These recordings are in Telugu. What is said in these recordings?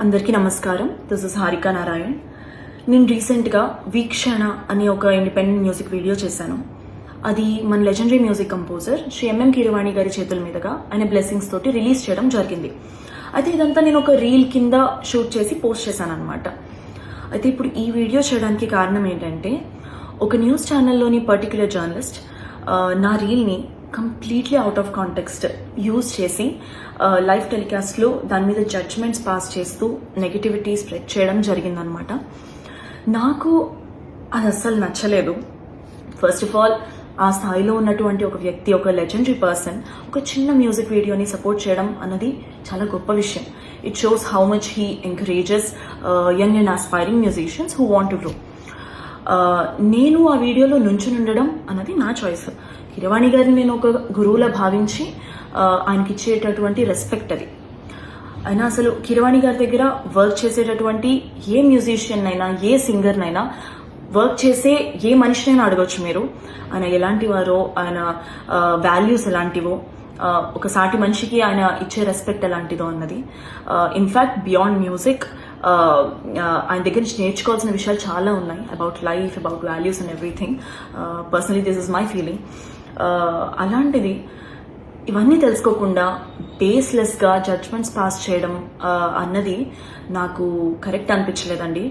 అందరికీ నమస్కారం. This is Harika Narayan. నేను రీసెంట్గా వీక్షణ అనే ఒక ఇండిపెండెంట్ మ్యూజిక్ వీడియో చేశాను. అది మన legendary music composer Shri MM Keeravani గారి చేతుల మీదుగా ఆయన బ్లెస్సింగ్స్ తోటి రిలీజ్ చేయడం జరిగింది. అయితే ఇదంతా నేను ఒక రీల్ కింద షూట్ చేసి పోస్ట్ చేశాను అనమాట. అయితే ఇప్పుడు ఈ వీడియో చేయడానికి కారణం ఏంటంటే, ఒక న్యూస్ ఛానల్లోని పర్టిక్యులర్ జర్నలిస్ట్ నా రీల్ని completely out of context use చేసి లైవ్ టెలికాస్ట్లో దాని మీద జడ్జ్మెంట్స్ పాస్ చేస్తూ నెగిటివిటీ స్ప్రెడ్ చేయడం జరిగిందనమాట. నాకు అది అస్సలు నచ్చలేదు. ఫస్ట్ ఆఫ్ ఆల్, ఆ స్థాయిలో ఉన్నటువంటి ఒక వ్యక్తి, ఒక లెజెండరీ పర్సన్, ఒక చిన్న మ్యూజిక్ వీడియోని సపోర్ట్ చేయడం అన్నది చాలా గొప్ప విషయం. It shows how much he encourages young and aspiring musicians who want to grow. నేను ఆ వీడియోలో నుంచుని ఉండడం అన్నది నా చాయిస్. కీరవాణి గారిని నేను ఒక గురువులా భావించి ఆయనకి ఇచ్చేటటువంటి రెస్పెక్ట్ అది. అయినా అసలు కీరవాణి గారి దగ్గర వర్క్ చేసేటటువంటి ఏ మ్యూజిషియన్ అయినా, ఏ సింగర్నైనా, వర్క్ చేసే ఏ మనిషినైనా అడగొచ్చు మీరు, ఆయన ఎలాంటి వారో, ఆయన వాల్యూస్ ఎలాంటివో, ఒక సాటి మనిషికి ఆయన ఇచ్చే రెస్పెక్ట్ ఎలాంటిదో అన్నది. ఇన్ఫ్యాక్ట్ బియాండ్ మ్యూజిక్ ఆయన దగ్గర నుంచి నేర్చుకోవాల్సిన విషయాలు చాలా ఉన్నాయి. About life, about values and everything. Personally this is my feeling. అలాంటిది ఇవన్నీ తెలుసుకోకుండా బేస్లెస్గా జడ్జ్మెంట్స్ పాస్ చేయడం అన్నది నాకు కరెక్ట్ అనిపించలేదండి.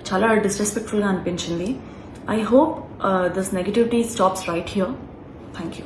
చాలా డిస్రెస్పెక్ట్ఫుల్గా అనిపించింది. I hope this negativity stops right here. Thank you.